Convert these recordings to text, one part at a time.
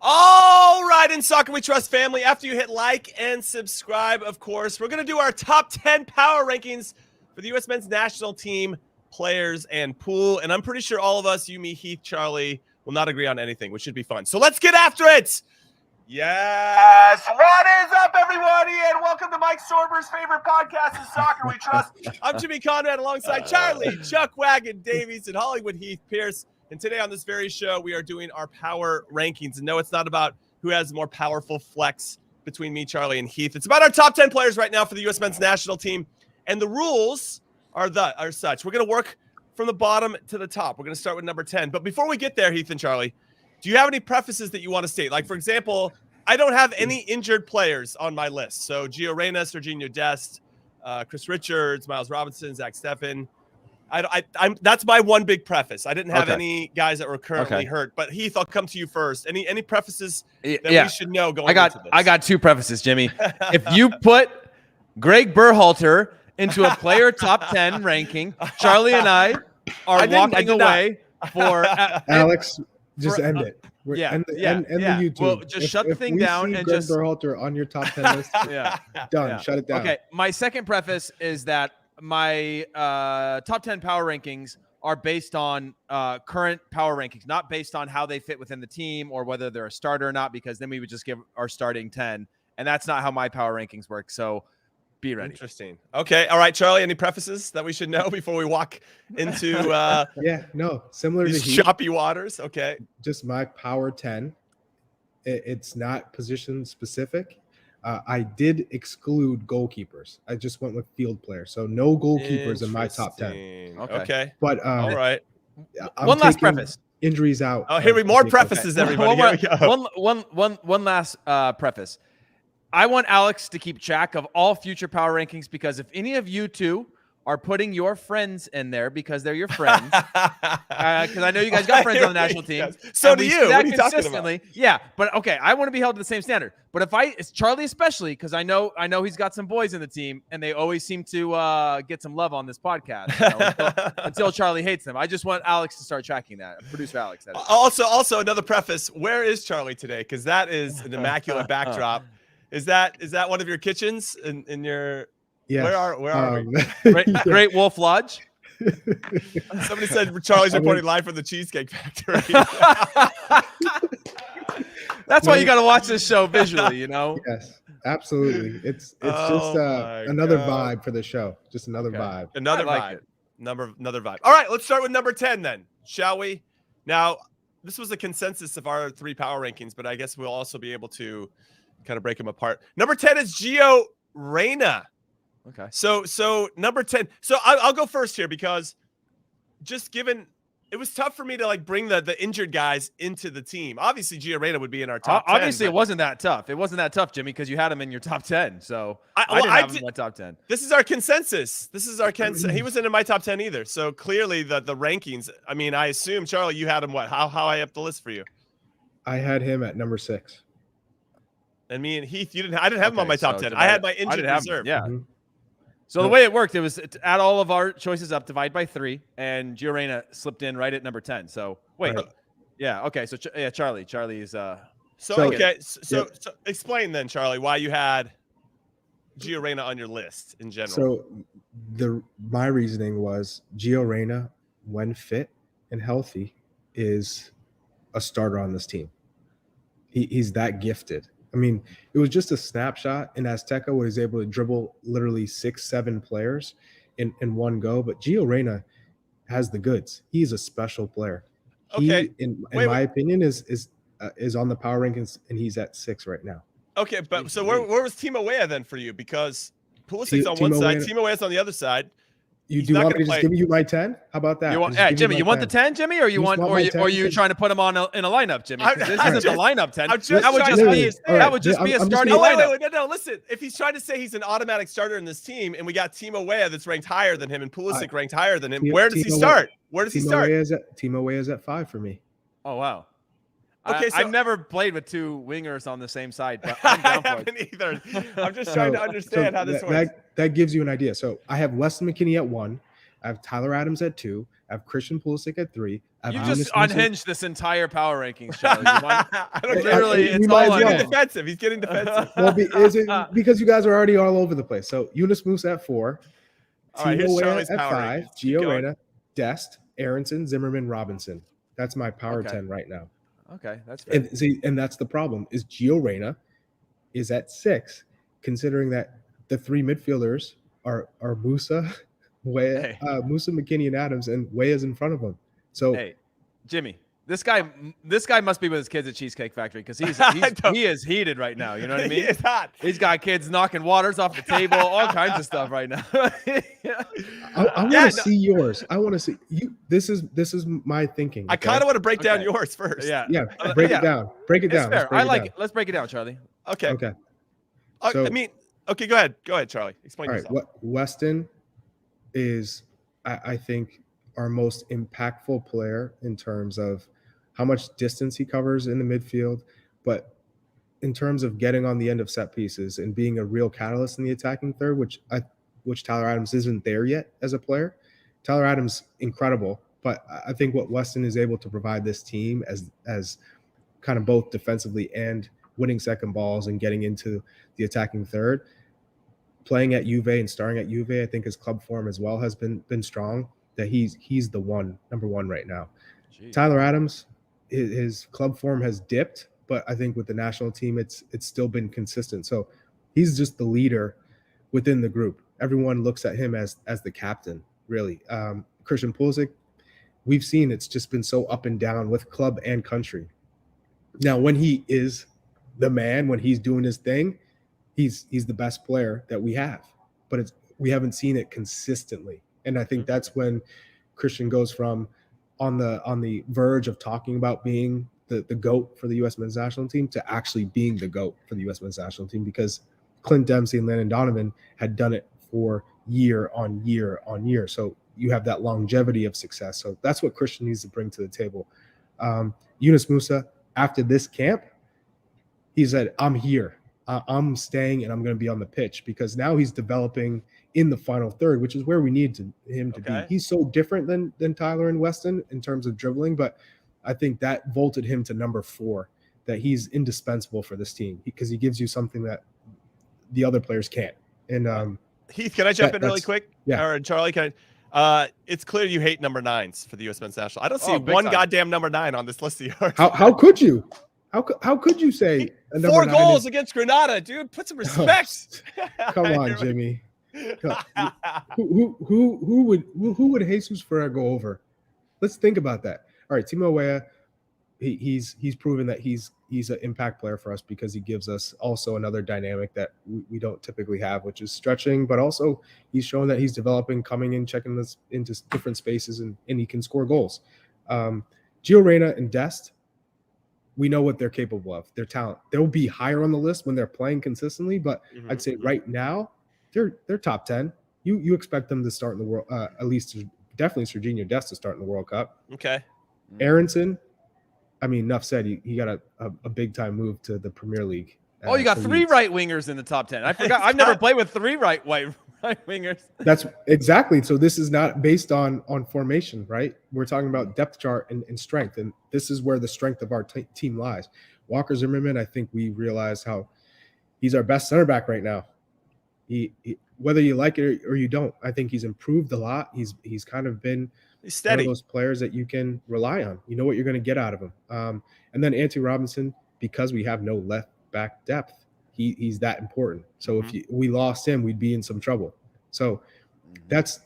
All right, in Soccer We Trust family, after you hit like and subscribe, of course, we're going to do our top 10 power rankings for the U.S. men's national team players and pool. And I'm pretty sure all of us, you, me, Heath, Charlie, will not agree on anything, which should be fun. So let's get after it. Yes. What is up, everybody? And welcome to Mike Sorber's favorite podcast in Soccer We Trust. I'm Jimmy Conrad alongside Charlie, Chuck Wagon, Davies, and Hollywood Heath Pearce. And today on this very show, we are doing our power rankings. And no, it's not about who has more powerful flex between me, Charlie, and Heath. It's about our top 10 players right now for the U.S. men's national team. And the rules are such. We're going to work from the bottom to the top. We're going to start with number 10. But before we get there, Heath and Charlie, do you have any prefaces that you want to state? Like, for example, I don't have any injured players on my list. So Gio Reyna, Serginho Dest, Chris Richards, Miles Robinson, Zach Steffen. I'm that's my one big preface. I didn't have any guys that were currently hurt. But Heath, I'll come to you first. Any prefaces that we should know going into this? I got two prefaces, Jimmy. If you put Greg Berhalter into a player top 10 ranking, Charlie and I are walking away for Alex. Just end it. End the YouTube. Well, just shut the thing down and Greg just Berhalter on your top 10 list. Done. Shut it down. Okay. My second preface is that my top 10 power rankings are based on current power rankings, not based on how they fit within the team or whether they're a starter or not, because then we would just give our starting 10, and that's not how my power rankings work. So be ready. Interesting. Okay. All right, Charlie, any prefaces that we should know before we walk into similar these to Heath, choppy waters? Okay. Just my power 10. It's not position specific. I did exclude goalkeepers. I just went with field players. So no goalkeepers in my top 10. Okay. But all right. One last preface. Injuries out. Oh, here we more prefaces, everybody. Here we go. One last preface. I want Alex to keep track of all future power rankings, because if any of you two are putting your friends in there because they're your friends, because I know you guys got friends on the national team. Yes. So do you. What are you talking about? Yeah, but okay, I want to be held to the same standard. But it's Charlie especially, because I know he's got some boys in the team, and they always seem to get some love on this podcast until Charlie hates them. I just want Alex to start tracking that. Producer Alex. That is. Also another preface. Where is Charlie today? Because that is an immaculate backdrop. Is that one of your kitchens in your? Yes. Where are we? Great Wolf Lodge. Somebody said Charlie's reporting live from the Cheesecake Factory. That's why you got to watch this show visually, you know? Yes, absolutely. It's just another vibe for the show. Just another vibe. Another vibe. Another vibe. All right, let's start with number 10 then, shall we? Now, this was a consensus of our 3 power rankings, but I guess we'll also be able to kind of break them apart. Number 10 is Gio Reyna. Okay. So number 10. So I'll go first here, because just given it was tough for me to bring the injured guys into the team. Obviously, Gio Reyna would be in our top 10. Obviously, it wasn't that tough. It wasn't that tough, Jimmy, because you had him in your top 10. So I didn't have him in my top 10. This is our consensus. He wasn't in my top 10 either. So clearly the rankings. I mean, I assume, Charlie, you had him what? How high up the list for you? I had him at number 6. And me and Heath, I didn't have him on my top 10. I had my injured reserve. Yeah. Mm-hmm. So the way it worked, it was to add all of our choices up, divide by 3, and Gio Reyna slipped in right at number 10. So wait, yeah, okay. So Charlie is So explain then, Charlie, why you had Gio Reyna on your list in general. So my reasoning was Gio Reyna, when fit and healthy, is a starter on this team. He's that gifted. I mean, it was just a snapshot in Azteca where he's able to dribble literally 6-7 players in one go. But Gio Reyna has the goods. He's a special player. Okay. In my opinion, is on the power rankings, and he's at 6 right now. Okay, but so where was Timo Weah then for you? Because Pulisic's on one side, Timo Weah's on the other side. Do you want me to just give you my 10? How about that? Jimmy, you want the 10, Jimmy, or are you trying to put him on in a lineup, Jimmy? This isn't the lineup 10. That would just be a starting lineup. No, listen. If he's trying to say he's an automatic starter in this team, and we got Timo Weah that's ranked higher than him, and Pulisic ranked higher than him, where does he start? Timo Weah is at 5 for me. Oh wow. Okay, so I've never played with 2 wingers on the same side, but I'm down for I haven't either. I'm just trying to understand how this works. That gives you an idea. So I have Weston McKennie at 1. I have Tyler Adams at 2. I have Christian Pulisic at 3. You Yunus just Musah- unhinged this entire power rankings, Charlie. You want- I don't care. Literally, we it's might all as He's well. getting unhinged. defensive. He's getting defensive. Well, is it because you guys are already all over the place? So Yunus Musah at 4, All right, Timo here's Weah Charlie's at power 5, rankings. Keep Gio going. Reyna, Dest, Aronson, Zimmerman, Robinson. That's my power Okay. 10 right now. Okay, that's fair. And see, and that's the problem is Gio Reyna is at 6, considering that the 3 midfielders are Musah, Weah, Hey. Musah, McKinney, and Adams, and Weah is in front of them. So Hey, Jimmy, this guy must be with his kids at Cheesecake Factory because he is heated right now. You know what I He mean? is hot. He's got kids knocking waters off the table, all kinds of stuff right now. I want to see yours. I want to see you. This is my thinking. I kind of want to break down Okay. yours first. Yeah, yeah. Break yeah. it down. Break it It's down. fair. Let's break I it like down. it. Let's break it down, Charlie. Okay. Okay. I mean, okay. Go ahead. Go ahead, Charlie. Explain All right. yourself. What Weston is, I think, our most impactful player in terms of how much distance he covers in the midfield, but in terms of getting on the end of set pieces and being a real catalyst in the attacking third, which Tyler Adams isn't there yet as a player. Tyler Adams, incredible, but I think what Weston is able to provide this team as kind of both defensively and winning second balls and getting into the attacking third, playing at Juve and starring at Juve, I think his club form as well has been strong. That he's the number one right now. Jeez. Tyler Adams, his club form has dipped, but I think with the national team, it's still been consistent. So he's just the leader within the group. Everyone looks at him as the captain, really. Christian Pulisic, we've seen it's just been so up and down with club and country. Now, when he is the man, when he's doing his thing, he's the best player that we have. But we haven't seen it consistently. And I think that's when Christian goes from on the verge of talking about being the GOAT for the U.S. men's national team to actually being the GOAT for the U.S. men's national team, because Clint Dempsey and Landon Donovan had done it for year on year on year. So you have that longevity of success. So that's what Christian needs to bring to the table. Yunus Musah, after this camp, he said, I'm here. I'm staying and I'm going to be on the pitch, because now he's developing in the final third, which is where we need him to be. He's so different than Tyler and Weston in terms of dribbling, but I think that vaulted him to number 4, that he's indispensable for this team because he gives you something that the other players can't. And Heath, can I jump in really quick? Yeah. Or Charlie, can I? It's clear you hate number 9s for the U.S. men's national. I don't see one goddamn number 9 on this list of yours. How could you? How could you say a number 4 9 goals against Granada, dude? Put some respect. Come on, Jimmy. Who would Jesus Ferrer go over? Let's think about that. All right, Timo Weah, he's proven that he's an impact player for us because he gives us also another dynamic that we don't typically have, which is stretching, but also he's shown that he's developing, coming in, checking this into different spaces, and he can score goals. Gio Reyna and Dest, we know what they're capable of. Their talent. They'll be higher on the list when they're playing consistently, but I'd say right now they're top 10. You expect them to start in the world, at least definitely Serginho Dest to start in the World Cup. Okay. Aronson, I mean, enough said. He got a big time move to the Premier League. Oh, you got 3 right wingers in the top 10. I forgot. I've never played with 3 right wingers. That's exactly. So this is not based on formation, right? We're talking about depth chart and strength, and this is where the strength of our team lies. Walker Zimmerman, I think we realize how he's our best center back right now. He whether you like it or you don't, I think he's improved a lot. He's kind of been steady. One of those players that you can rely on. You know what you're going to get out of him. And then Anthony Robinson, because we have no left back depth, he's that important. So if we lost him, we'd be in some trouble. So that's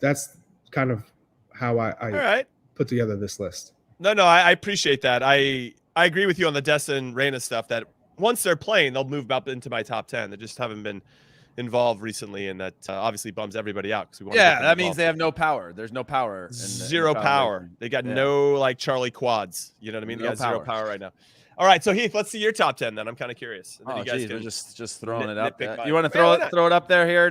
kind of how I put together this list. No, I appreciate that. I agree with you on the Dest and Reyna stuff, that once they're playing, they'll move up into my top 10. They just haven't been involved recently, and that obviously bums everybody out because we want that means they have no power. There's no power. Zero power. They got no like Charlie quads. You know what I mean? They got zero power right now. All right, so Heath, let's see your top 10 then. I'm kind of curious. Oh, geez, we're just throwing it up. Mine. You want to throw it up there here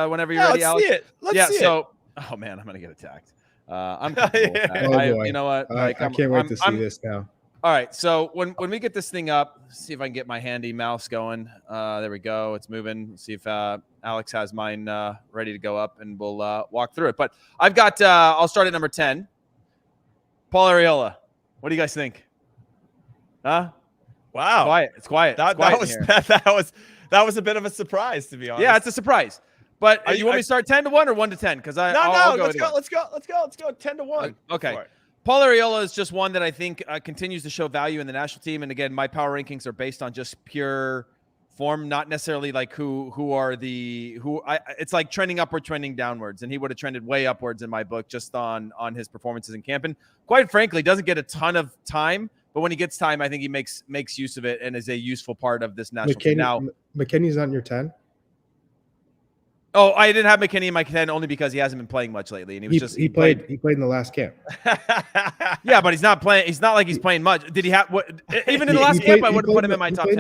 whenever you're ready, Alex? Let's see it. Oh man, I'm gonna get attacked. I'm comfortable with that. Oh boy. You know what? I can't wait to see this now. All right, so when we get this thing up, see if I can get my handy mouse going. There we go. It's moving. Let's see if Alex has mine ready to go up, and we'll walk through it. But I've got I'll start at number 10. Paul Arriola. What do you guys think? Huh? Wow. Quiet. It's quiet. That, It's quiet that in was here. that was a bit of a surprise, to be honest. Yeah, it's a surprise. But Are you want me to start 10-1 or 1-10? Because I'll go let's either go. way. Let's go 10-1. Okay. Paul Arriola is just one that I think continues to show value in the national team. And again, my power rankings are based on just pure form, not necessarily like it's like trending upward, trending downwards. And he would have trended way upwards in my book just on his performances in camp. And quite frankly, doesn't get a ton of time, but when he gets time, I think he makes use of it and is a useful part of this national team. Now, McKinney's on your 10. Oh, I didn't have McKinney in my 10 only because he hasn't been playing much lately, and he played in the last camp. Yeah, but he's not playing. He's not like he's playing much. Did he have what? Even in the last camp, I would have put him in my top 10.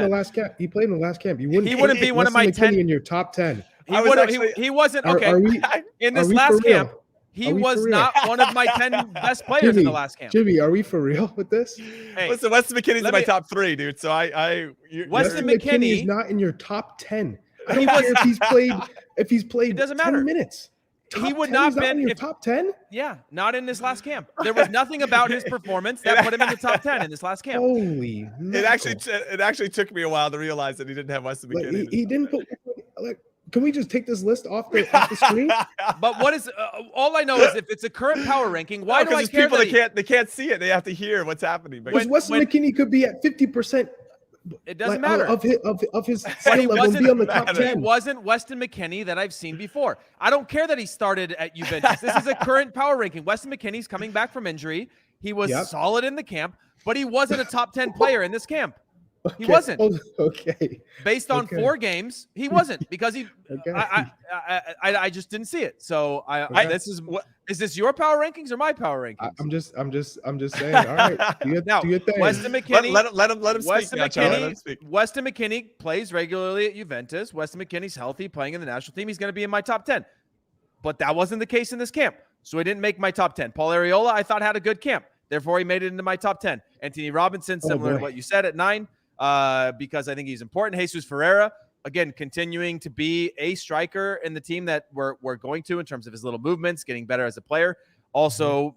He played in the last camp. He wouldn't be one of my 10 in your top 10. He wasn't okay. In this last camp, he was not one of my 10 best players in the last camp. Jimmy, are we for real with this? Hey, listen, Weston McKinney's in my top 3, dude. So Weston McKinney is not in your top 10. I don't care if he's played it doesn't 10 matter. minutes. He would not been in your top 10. Yeah, not in this last camp. There was nothing about his performance that put him in the top 10 in this last camp. Holy! It actually took me a while to realize that he didn't have Weston McKinney. He didn't put. Can we just take this list off the screen? But what is all I know is if it's a current power ranking, why do I care? People they can't see it. They have to hear what's happening. Because Weston McKinney could be at 50%. It doesn't matter of his skill level and be on the top 10. He wasn't Weston McKinney that I've seen before. I don't care that he started at Juventus. This is a current power ranking. Weston McKinney's coming back from injury. He was solid in the camp, but he wasn't a top 10 player in this camp. He wasn't. Okay. Based on 4 games, he wasn't because he. I just didn't see it. So is this your power rankings or my power rankings? I'm just saying. All right. Do your thing. Weston McKinney. Let him speak. Weston McKinney plays regularly at Juventus. Weston McKinney's healthy, playing in the national team. He's going to be in my top 10. But that wasn't the case in this camp, so he didn't make my top 10. Paul Arriola, I thought, had a good camp. Therefore, he made it into my top 10. Anthony Robinson, similar to what you said, at 9. Because I think he's important. Jesus Ferreira, again, continuing to be a striker in the team that we're going to in terms of his little movements, getting better as a player. Also,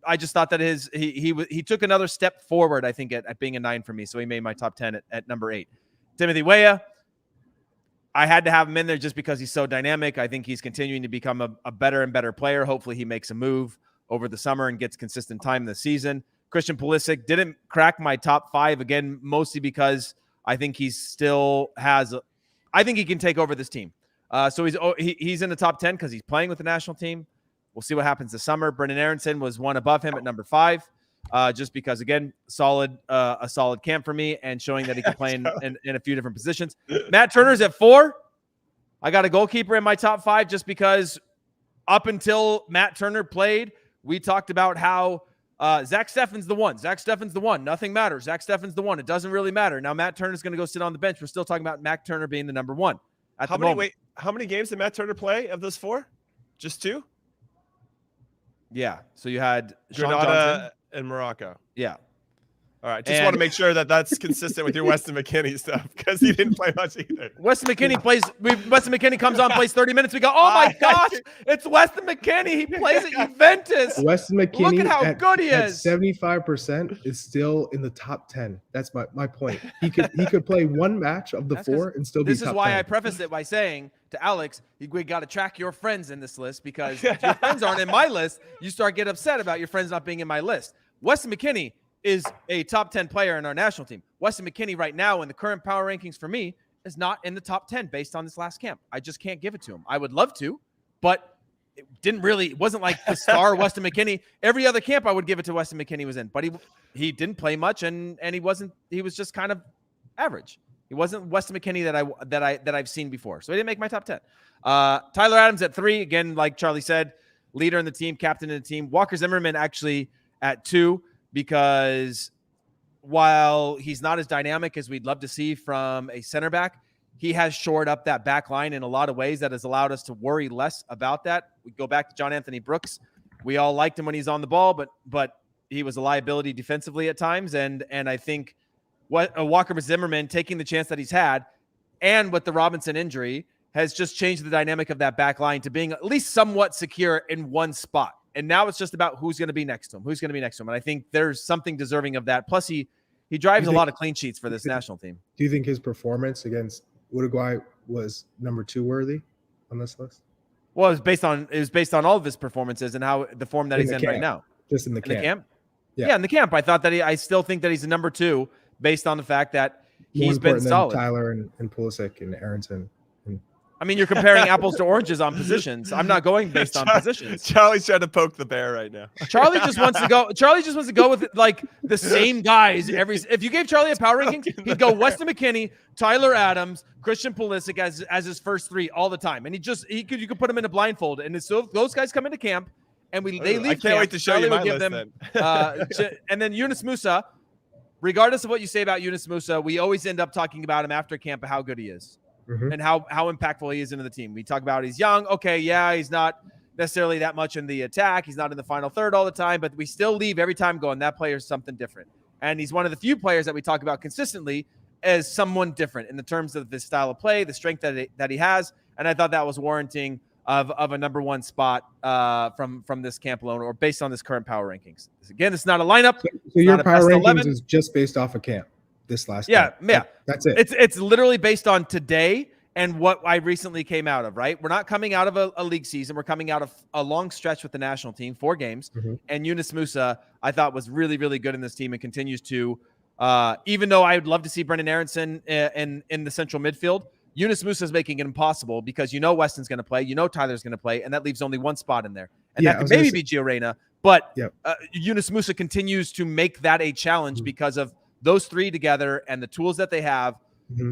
I just thought that he took another step forward, I think, at being a 9 for me. So he made my top 10 at number 8. Timothy Weah, I had to have him in there just because he's so dynamic. I think he's continuing to become a better and better player. Hopefully he makes a move over the summer and gets consistent time in the season. Christian Pulisic didn't crack my top 5, again, mostly because I think he still has I think he can take over this team. So he's in the top 10 because he's playing with the national team. We'll see what happens this summer. Brendan Aronson was one above him at number 5, just because, again, a solid camp for me and showing that he can play in a few different positions. Matt Turner's at 4. I got a goalkeeper in my top 5 just because up until Matt Turner played, we talked about how Zach Steffen's the one. Zach Steffen's the one. Nothing matters. Zach Steffen's the one. It doesn't really matter. Now Matt Turner's going to go sit on the bench. We're still talking about Matt Turner being the number 1 at the moment. How many games did Matt Turner play of those 4? Just 2? Yeah. So you had Granada and Morocco. Yeah. All right. Just want to make sure that that's consistent with your Weston McKinney stuff because he didn't play much either. Weston McKinney comes on, plays 30 minutes. We go, oh my gosh, it's Weston McKinney. He plays at Juventus. Weston McKinney, look at how good he is. 75% is still in the top 10. That's my point. He could play one match of the 4 and still be top 10. This is why I prefaced it by saying to Alex, we got to track your friends in this list because if your friends aren't in my list, you start getting upset about your friends not being in my list. Weston McKinney is a top 10 player in our national team. Weston McKinney right now in the current power rankings for me is not in the top 10 based on this last camp. I just can't give it to him. I would love to, but it wasn't like the star Weston McKinney. Every other camp I would give it to Weston McKinney was in, but he didn't play much and he was just kind of average. He wasn't Weston McKinney that I've seen before. So he didn't make my top 10. Tyler Adams at 3, again, like Charlie said, leader in the team, captain in the team. Walker Zimmerman actually at 2. Because while he's not as dynamic as we'd love to see from a center back, he has shored up that back line in a lot of ways that has allowed us to worry less about that. We go back to John Anthony Brooks. We all liked him when he's on the ball, but he was a liability defensively at times. And I think Walker Zimmerman taking the chance that he's had and with the Robinson injury has just changed the dynamic of that back line to being at least somewhat secure in one spot. And now it's just about who's going to be next to him. And I think there's something deserving of that. Plus, he drives a lot of clean sheets for this national team. Do you think his performance against Uruguay was number 2 worthy on this list? Well, it was based on all of his performances and how the form that he's in right now. Just in the camp. Yeah, in the camp. I thought that I still think that he's a number 2 based on the fact that he's been solid. Tyler and Pulisic and Aronson. I mean, you're comparing apples to oranges on positions. I'm not going based on positions. Charlie's trying to poke the bear right now. Charlie just wants to go with like the same guys if you gave Charlie a power rankings, he'd go Weston McKennie, Tyler Adams, Christian Pulisic as his first 3 all the time. And you could put him in a blindfold. And so if those guys come into camp and they leave I can't camp, wait to show Charlie you my will give list them and then Yunus Musah, regardless of what you say about Yunus Musah, we always end up talking about him after camp, how good he is. And how impactful he is into the team. We talk about he's young. Okay, yeah, he's not necessarily that much in the attack. He's not in the final third all the time, but we still leave every time going, that player's something different. And he's one of the few players that we talk about consistently as someone different in the terms of the style of play, the strength that he has. And I thought that was warranting of a number 1 spot from this camp alone, or based on this current power rankings. Again, it's not a lineup. So your power rankings 11. Is just based off of camp. This last camp. That's it. It's literally based on today and what I recently came out of, right? We're not coming out of a league season. We're coming out of a long stretch with the national team, 4 games. And Yunus Musah, I thought, was really, really good in this team and continues to, even though I would love to see Brendan Aronson in the central midfield, Yunus Musah is making it impossible because Weston's going to play, Tyler's going to play, and that leaves only 1 spot in there. And that could maybe be Gio Reyna, but Yunus Musah continues to make that a challenge because of those 3 together and the tools that they have,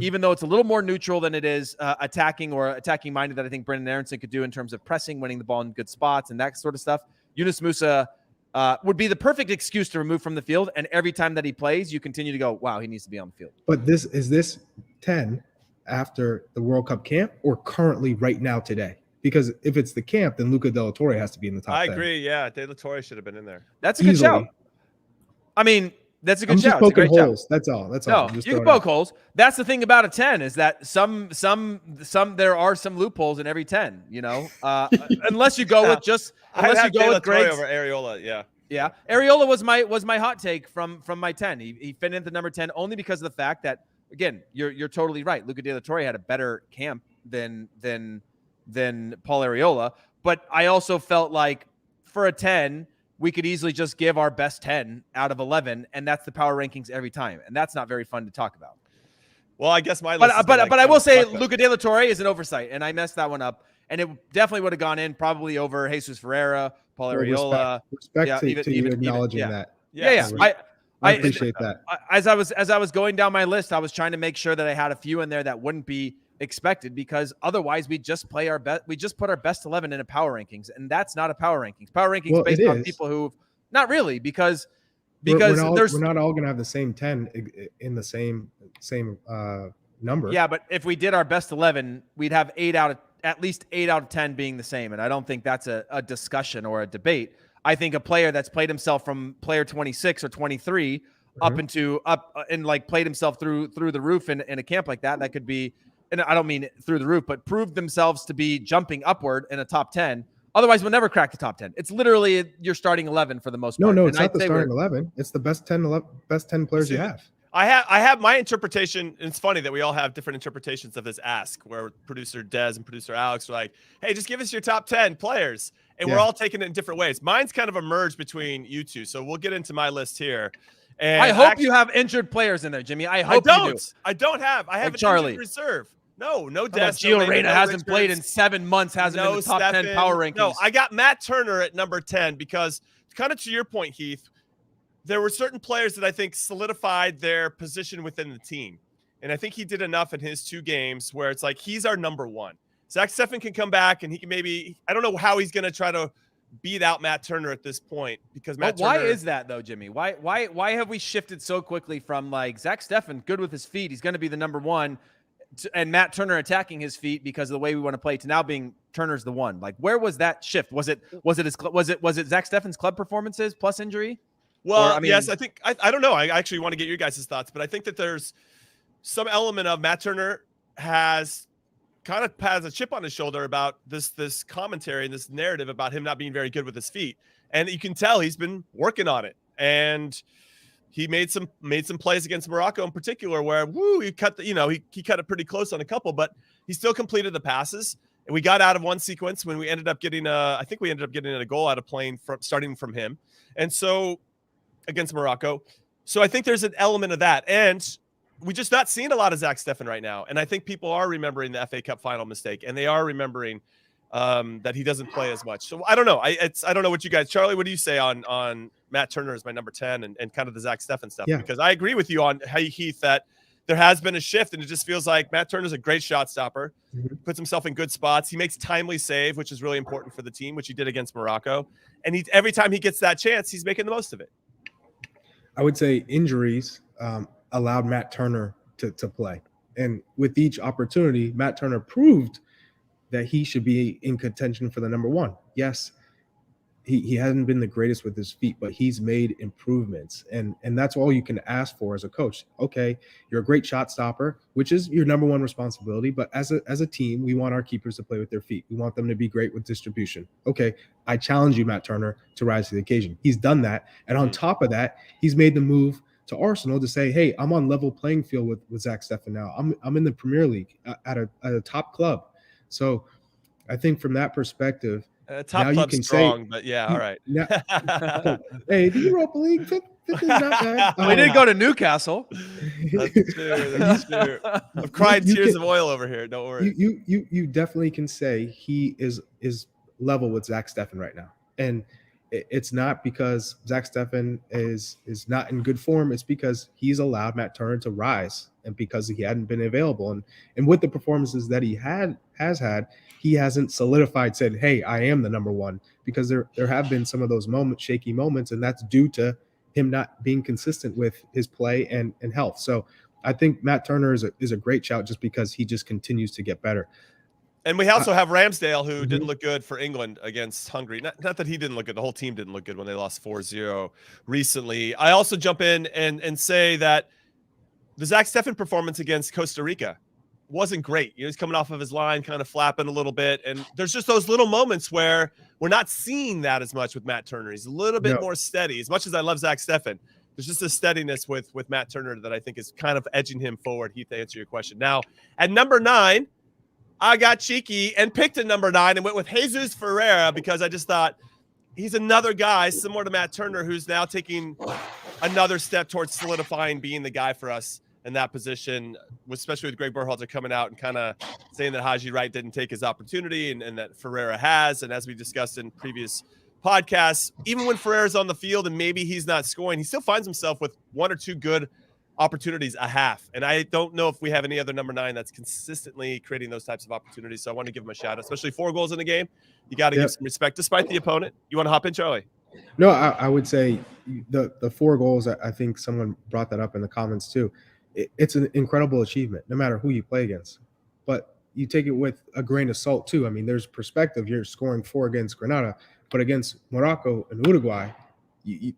even though it's a little more neutral than it is attacking minded that I think Brendan Aronson could do in terms of pressing, winning the ball in good spots and that sort of stuff. Yunus Musah would be the perfect excuse to remove from the field. And every time that he plays, you continue to go, wow, he needs to be on the field. But is this 10 after the World Cup camp or currently right now today? Because if it's the camp, then Luca De La Torre has to be in the top 10. I agree. Yeah, De La Torre should have been in there. That's a good shout. I mean, that's a good shout. Just poking holes. That's all. No, you can poke holes. That's the thing about a 10 is that there are some loopholes in every 10. Unless you go with Greg's over Areola. Yeah. Areola was my hot take from my 10. He fit into number 10 only because of the fact that, again, you're totally right. Luca De La Torre had a better camp than Paul Areola, but I also felt like for a 10. We could easily just give our best 10 out of 11, and that's the power rankings every time, and that's not very fun to talk about. Well, I guess my list but I will say Luca De La Torre is an oversight, and I messed that one up, and it definitely would have gone in probably over Jesus Ferreira, Paul Areola. Respect to you acknowledging that. Yeah. I appreciate that. As I was going down my list, I was trying to make sure that I had a few in there that wouldn't be expected, because otherwise we just put our best 11 in a power rankings, and that's not a power rankings. Power rankings based on people who not really, because we're not all gonna have the same 10 in the same number. Yeah, but if we did our best 11, we'd have at least 8 out of 10 being the same, and I don't think that's a discussion or a debate. I think a player that's played himself from player 26 or 23 up and like played himself through the roof in a camp like that could be. And I don't mean through the roof, but proved themselves to be jumping upward in a top 10. Otherwise, we'll never crack the top 10. It's literally your starting 11 for the most part. No, it's not the starting 11. It's the best 10 players you have. I have my interpretation. It's funny that we all have different interpretations of this ask, where producer Des and producer Alex are like, hey, just give us your top 10 players. And we're all taking it in different ways. Mine's kind of a merge between you two. So we'll get into my list here. And I hope you have injured players in there, Jimmy. I hope you do. I don't have. I have Charlie. Injured reserve. No Des. Gio Reyna hasn't played in 7 months, hasn't been in the top 10 power rankings. No, I got Matt Turner at number 10 because, kind of to your point, Heath, there were certain players that I think solidified their position within the team. And I think he did enough in his 2 games where it's like he's our number 1. Zach Steffen can come back and he can maybe, I don't know how he's going to try to beat out Matt Turner at this point, because why is that though, Jimmy? Why have we shifted so quickly from like Zach Steffen good with his feet, he's going to be the number 1, and Matt Turner attacking his feet because of the way we want to play, to now being Turner's the 1? Like, where was that shift? Was it Zach Steffen's club performances plus injury? Well, yes, I think I don't know. I actually want to get your guys' thoughts, but I think that there's some element of Matt Turner has a chip on his shoulder about this commentary and this narrative about him not being very good with his feet. and you can tell he's been working on it. And he made some plays against Morocco in particular where he cut he cut it pretty close on a couple, but he still completed the passes. And we got out of one sequence when we ended up getting I think we ended up getting a goal out of playing starting from him. And so against Morocco. So I think there's an element of that. And we just not seeing a lot of Zach Steffen right now. And I think people are remembering the FA Cup final mistake, and they are remembering that he doesn't play as much. So I don't know. I don't know what you guys, Charlie, what do you say on Matt Turner as my number 10 and kind of the Zach Steffen stuff? Yeah. Because I agree with you on Heath that there has been a shift, and it just feels like Matt Turner's a great shot stopper, puts himself in good spots. He makes timely save, which is really important for the team, which he did against Morocco. And every time he gets that chance, he's making the most of it. I would say injuries allowed Matt Turner to play. And with each opportunity, Matt Turner proved that he should be in contention for the number 1. Yes, he hasn't been the greatest with his feet, but he's made improvements. And that's all you can ask for as a coach. Okay, you're a great shot stopper, which is your number 1 responsibility. But as a team, we want our keepers to play with their feet. We want them to be great with distribution. Okay, I challenge you, Matt Turner, to rise to the occasion. He's done that. And on top of that, he's made the move to Arsenal to say, hey, I'm on level playing field with Zach Steffen now. I'm in the Premier League at a top club. So I think from that perspective, top club's strong, but yeah, all right. Now, hey, the Europa League fifth is not bad. We did go to Newcastle. That's true. That's true. I've cried tears of oil over here. Don't worry. You definitely can say he is level with Zach Steffen right now, and it's not because Zach Steffen is not in good form. It's because he's allowed Matt Turner to rise, and because he hadn't been available, and with the performances that he has had. He hasn't solidified, said, hey, I am the number 1, because there have been some of those shaky moments, and that's due to him not being consistent with his play and health. So I think Matt Turner is a great shout just because he just continues to get better. And we also have Ramsdale, who didn't look good for England against Hungary. Not that he didn't look good. The whole team didn't look good when they lost 4-0 recently. I also jump in and say that the Zach Steffen performance against Costa Rica wasn't great. He's coming off of his line, kind of flapping a little bit. And there's just those little moments where we're not seeing that as much with Matt Turner. He's a little bit more steady. As much as I love Zach Steffen, there's just a steadiness with Matt Turner that I think is kind of edging him forward. Heath, to answer your question. Now, at number 9, I got cheeky and picked a number 9 and went with Jesus Ferreira because I just thought he's another guy similar to Matt Turner who's now taking another step towards solidifying being the guy for us in that position, especially with Greg Berhalter coming out and kind of saying that Haji Wright didn't take his opportunity and that Ferreira has. And as we discussed in previous podcasts, even when Ferreira's on the field and maybe he's not scoring, he still finds himself with 1 or 2 good opportunities a half. And I don't know if we have any other number 9 that's consistently creating those types of opportunities. So I want to give him a shout out, especially 4 goals in the game. You got to give some respect despite the opponent. You want to hop in, Charlie? No, I would say the 4 goals, I think someone brought that up in the comments too. It's an incredible achievement, no matter who you play against. But you take it with a grain of salt too. I mean, there's perspective. You're scoring 4 against Grenada, but against Morocco and Uruguay,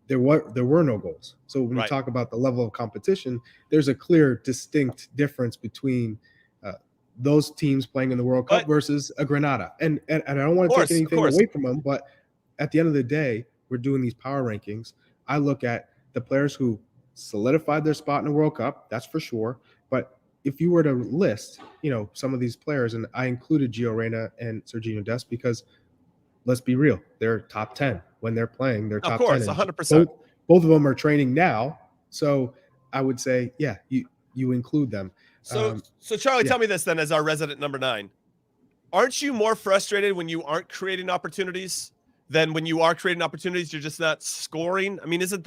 there were no goals. So when you talk about the level of competition, there's a clear, distinct difference between those teams playing in the World Cup versus a Grenada. And I don't want to take anything away from them, but at the end of the day, we're doing these power rankings. I look at the players who solidified their spot in the World Cup, that's for sure. But if you were to list, some of these players, and I included Gio Reyna and Sergiño Dest because let's be real, they're top 10 when they're playing. They're top 10. Of course, 100%. Both of them are training now, so I would say, yeah, you include them. So Charlie, tell me this then, as our resident number 9, aren't you more frustrated when you aren't creating opportunities than when you are creating opportunities? You're just not scoring. I mean, isn't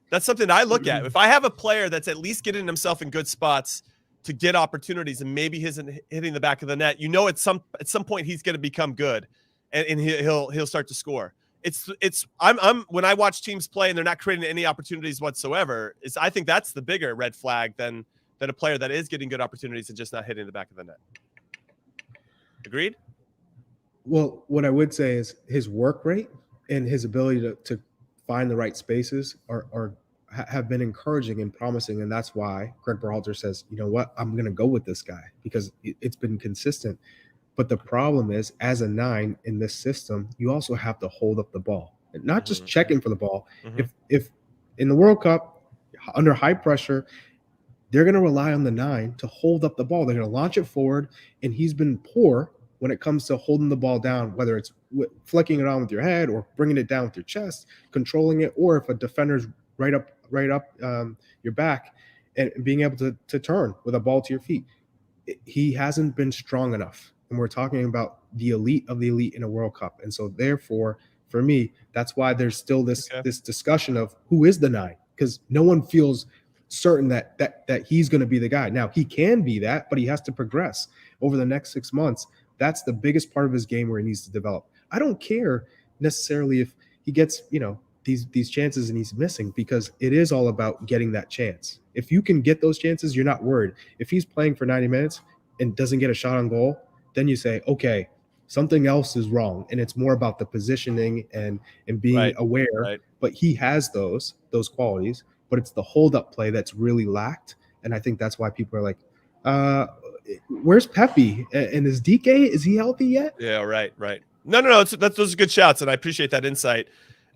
that's something I look at. If I have a player that's at least getting himself in good spots to get opportunities and maybe he isn't hitting the back of the net, at some point he's going to become good and he'll start to score. I'm when I watch teams play and they're not creating any opportunities whatsoever, I think that's the bigger red flag than a player that is getting good opportunities and just not hitting the back of the net. Agreed? Well, what I would say is his work rate and his ability to find the right spaces have been encouraging and promising. And that's why Greg Berhalter says, you know what, I'm going to go with this guy because it's been consistent. But the problem is, as a 9 in this system, you also have to hold up the ball. not just checking for the ball. Mm-hmm. If in the World Cup, under high pressure, they're going to rely on the 9 to hold up the ball. They're going to launch it forward, and he's been poor when it comes to holding the ball down, whether it's flicking it on with your head or bringing it down with your chest, controlling it, or if a defender's right up your back and being able to turn with a ball to your feet. He hasn't been strong enough, and we're talking about the elite of the elite in a World Cup. And so therefore, for me, that's why there's still this discussion of who is the 9, because no one feels certain that he's going to be the guy. Now, he can be that, but he has to progress over the next 6 months. That's the biggest part of his game where he needs to develop. I don't care necessarily if he gets, these chances and he's missing, because it is all about getting that chance. If you can get those chances, you're not worried. If he's playing for 90 minutes and doesn't get a shot on goal, then you say, okay, something else is wrong. And it's more about the positioning and being aware. Right. But he has those qualities, but it's the hold-up play that's really lacked. And I think that's why people are like, where's Pepe? And is DK, is he healthy yet? Yeah, right. No. Those are good shouts, and I appreciate that insight.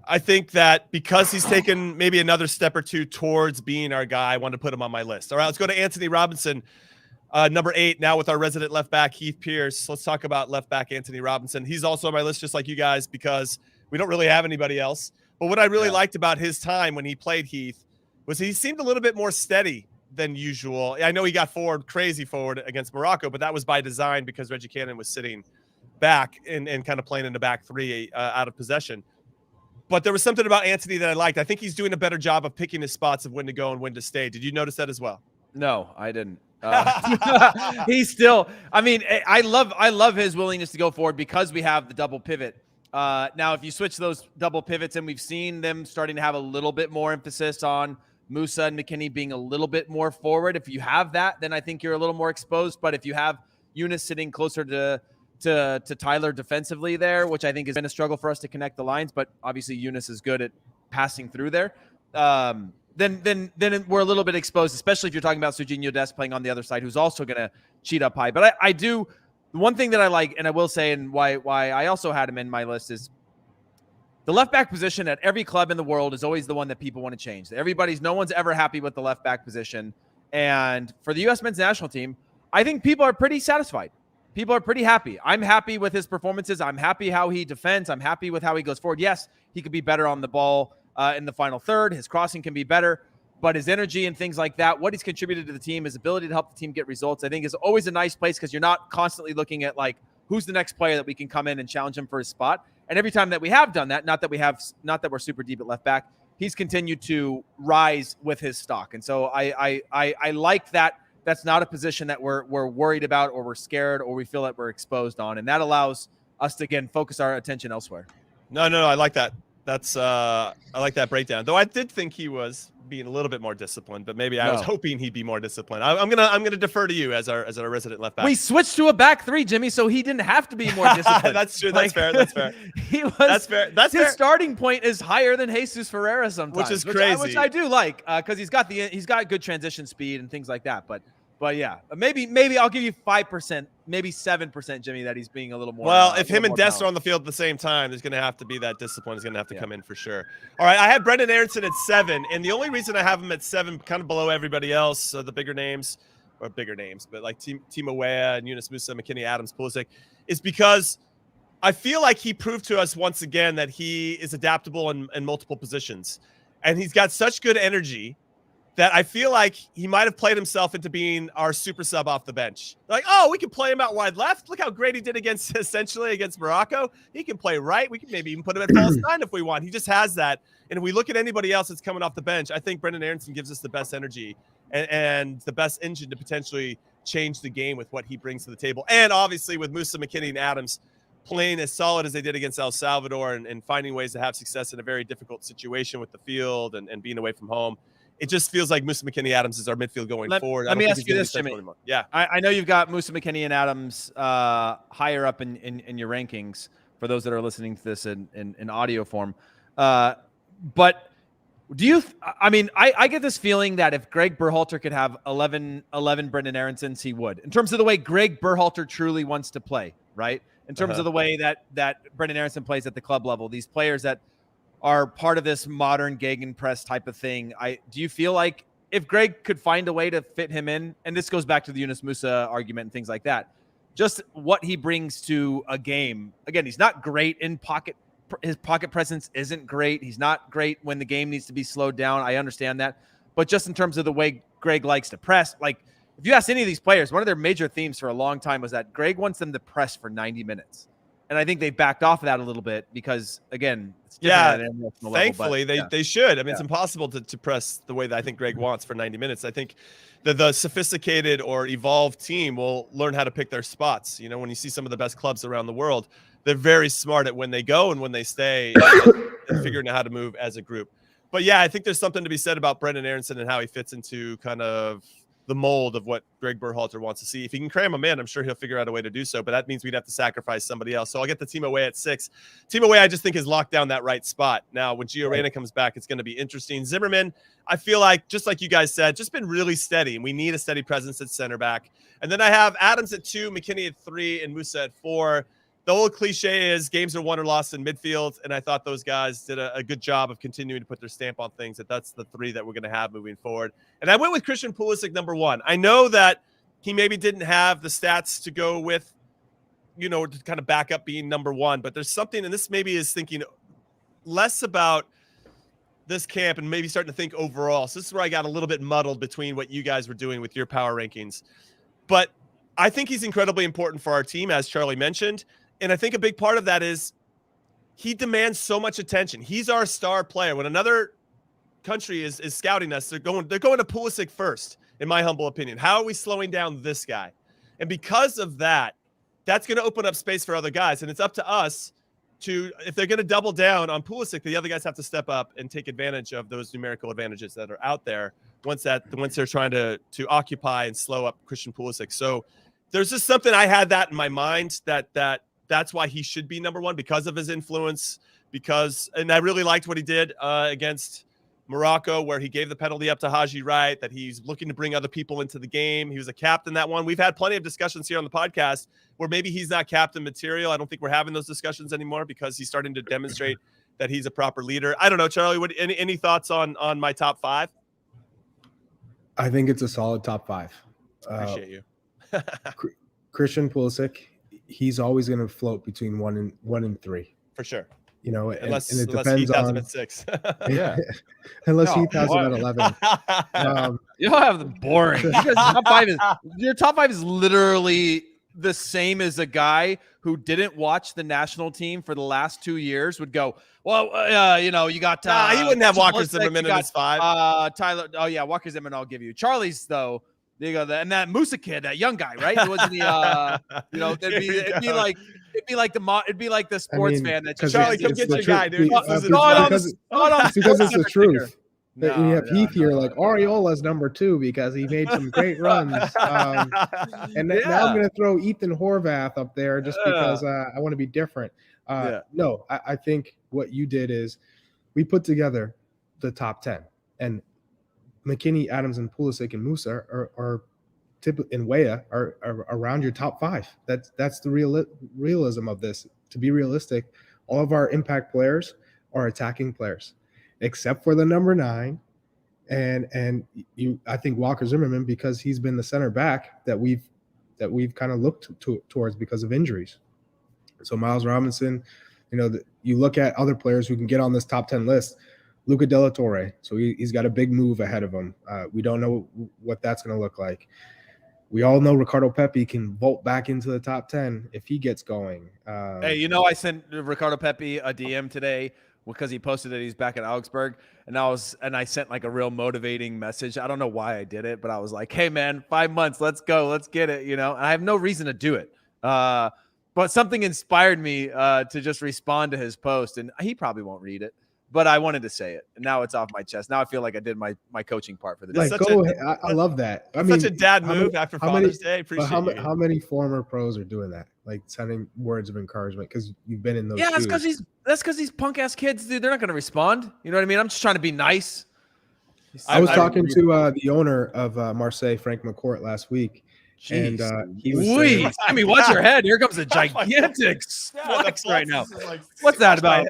I think that because he's taken maybe another step or two towards being our guy, I wanted to put him on my list. All right, let's go to Anthony Robinson, number 8, now with our resident left back, Heath Pearce. Let's talk about left back Anthony Robinson. He's also on my list just like you guys because we don't really have anybody else. But what I really liked about his time when he played Heath was he seemed a little bit more steady than usual. I know he got crazy forward against Morocco, but that was by design because Reggie Cannon was sitting back and kind of playing in the back 3 out of possession. But there was something about Anthony that I liked. I think he's doing a better job of picking his spots of when to go and when to stay. Did you notice that as well? No, I didn't. He's still, I love his willingness to go forward because we have the double pivot. Now, if you switch those double pivots, and we've seen them starting to have a little bit more emphasis on Musah and McKennie being a little bit more forward. If you have that, then I think you're a little more exposed. But if you have Yunus sitting closer to Tyler defensively there, which I think has been a struggle for us to connect the lines, but obviously Yunus is good at passing through there. Then we're a little bit exposed, especially if you're talking about Serginho Dest playing on the other side, who's also going to cheat up high. But I do, the one thing that I like, and I will say, and why I also had him in my list, is the left back position at every club in the world is always the one that people want to change. No one's ever happy with the left back position. And for the U.S. men's national team, I think people are pretty satisfied. People are pretty happy. I'm happy with his performances. I'm happy how he defends. I'm happy with how he goes forward. Yes, he could be better on the ball in the final third. His crossing can be better, but his energy and things like that, what he's contributed to the team, his ability to help the team get results, I think is always a nice place because you're not constantly looking at like, who's the next player that we can come in and challenge him for his spot. And every time that we have done that, not that we're super deep at left back, he's continued to rise with his stock. And so I like that. That's not a position that we're worried about or we're scared or we feel that we're exposed on. And that allows us to, again, focus our attention elsewhere. No, I like that. That's I like that breakdown. Though I did think he was being a little bit more disciplined, but maybe I was hoping he'd be more disciplined. I'm gonna defer to you as our resident left back. We switched to a back 3, Jimmy, so he didn't have to be more disciplined. That's true. That's fair. That's fair. That's fair. His starting point is higher than Jesus Ferreira sometimes, which is crazy. Which I do like because he's got good transition speed and things like that. But yeah, maybe I'll give you 5%, maybe 7%, Jimmy, that he's being a little more. Well, if him and Dest are on the field at the same time, there's going to have to be that discipline. Is going to have to come in for sure. All right, I have Brendan Aronson at 7, and the only reason I have him at 7, kind of below everybody else, the bigger names, but like Timo Weah and Yunus Musah, McKennie, Adams, Pulisic, is because I feel like he proved to us once again that he is adaptable in multiple positions, and he's got such good energy that I feel like he might have played himself into being our super sub off the bench. Like, oh, we can play him out wide left. Look how great he did against Morocco. He can play right. We can maybe even put him at false 9 if we want. He just has that. And if we look at anybody else that's coming off the bench, I think Brendan Aronson gives us the best energy and the best engine to potentially change the game with what he brings to the table. And obviously with Musah, McKennie, and Adams playing as solid as they did against El Salvador and finding ways to have success in a very difficult situation with the field and being away from home. It just feels like Musah, McKennie, Adams is our midfield going forward. Let me ask you this, Jimmy. Yeah, I know you've got Musah, McKennie, and Adams higher up in your rankings for those that are listening to this in audio form. But do you? I get this feeling that if Greg Berhalter could have 11 Brendan Aronsons, he would. In terms of the way Greg Berhalter truly wants to play, right? In terms of the way that Brendan Aronson plays at the club level, these players that are part of this modern gegenpress type of thing. Do you feel like if Greg could find a way to fit him in, and this goes back to the Yunus Musah argument and things like that, just what he brings to a game. Again, he's not great in pocket. His pocket presence isn't great. He's not great when the game needs to be slowed down. I understand that. But just in terms of the way Greg likes to press, like if you ask any of these players, one of their major themes for a long time was that Greg wants them to press for 90 minutes. And I think they backed off of that a little bit because, again, it's yeah, thankfully they should. I mean, it's impossible to press the way that I think Greg wants for 90 minutes. I think the sophisticated or evolved team will learn how to pick their spots. You know, when you see some of the best clubs around the world, they're very smart at when they go and when they stay and figuring out how to move as a group. But yeah, I think there's something to be said about Brendan Aronson and how he fits into kind of the mold of what Greg Berhalter wants to see. If he can cram him in, I'm sure he'll figure out a way to do so, but that means we'd have to sacrifice somebody else. So I'll get the team away at 6. Team away, I just think, has locked down that right spot. Now, when Gio Reyna comes back, it's going to be interesting. Zimmerman, I feel like, just like you guys said, just been really steady, and we need a steady presence at center back. And then I have Adams at 2, McKinney at 3, and Musah at 4. The old cliche is games are won or lost in midfield, and I thought those guys did a good job of continuing to put their stamp on things. That's the 3 that we're going to have moving forward. And I went with Christian Pulisic number 1. I know that he maybe didn't have the stats to go with, you know, to kind of back up being number 1, but there's something, and this maybe is thinking less about this camp and maybe starting to think overall. So this is where I got a little bit muddled between what you guys were doing with your power rankings. But I think he's incredibly important for our team, as Charlie mentioned. And I think a big part of that is he demands so much attention. He's our star player. When another country is scouting us, they're going to Pulisic first, in my humble opinion. How are we slowing down this guy? And because of that, that's going to open up space for other guys. And it's up to us to, if they're going to double down on Pulisic, the other guys have to step up and take advantage of those numerical advantages that are out there once they're trying to occupy and slow up Christian Pulisic. So there's just something, I had that in my mind that's why he should be number 1, because of his influence, and I really liked what he did against Morocco, where he gave the penalty up to Haji Wright, that he's looking to bring other people into the game. He was a captain that one. We've had plenty of discussions here on the podcast where maybe he's not captain material. I don't think we're having those discussions anymore because he's starting to demonstrate that he's a proper leader. I don't know, Charlie, any thoughts on my top 5? I think it's a solid top 5. Appreciate you. Christian Pulisic, he's always going to float between 1 and 3 for sure. You know, unless and it Heath depends has him on at 6. Yeah, unless Heath has him at 11. You don't have the boring. Your top 5 is literally the same as a guy who didn't watch the national team for the last 2 years would go, well, you know, you got he wouldn't have Walker Zimmerman in his 5. Tyler, oh yeah, Walker Zimmerman I'll give you. Charlie's though. There you go. And that Musah kid, that young guy, right? It wasn't the, you know, it'd be like the sports fan that just, Charlie, come get your guy, dude. Because it's the truth. That you have Heath here, like Ariola's number 2 because he made some great runs. And now I'm going to throw Ethan Horvath up there just because I want to be different. No, I think what you did is we put together the top 10, and McKinney, Adams, and Pulisic and Musah are typically in Weah are around your top 5. That's the realism of this. To be realistic, all of our impact players are attacking players, except for the number 9, and I think Walker Zimmerman, because he's been the center back that we've kind of looked towards because of injuries. So Miles Robinson, you know, you look at other players who can get on this top 10 list. Luca De La Torre, so he's got a big move ahead of him. We don't know what that's going to look like. We all know Ricardo Pepi can vault back into the top 10 if he gets going. Hey, you know, I sent Ricardo Pepi a DM today because he posted that he's back at Augsburg, and I sent like a real motivating message. I don't know why I did it, but I was like, "Hey, man, 5 months, let's go, let's get it." You know, and I have no reason to do it, but something inspired me to just respond to his post, and he probably won't read it. But I wanted to say it, and now it's off my chest. Now I feel like I did my coaching part for the day. Like, go ahead. I love that. I mean, such a dad move after Father's Day. Appreciate how many former pros are doing that? Like sending words of encouragement because you've been in those. Yeah, shoes. that's because these punk ass kids, dude. They're not going to respond. You know what I mean? I'm just trying to be nice. I was talking to the owner of Marseille, Frank McCourt, last week. Jeez. And he was saying, I mean, watch your head. Here comes a gigantic flex right now. What's that about?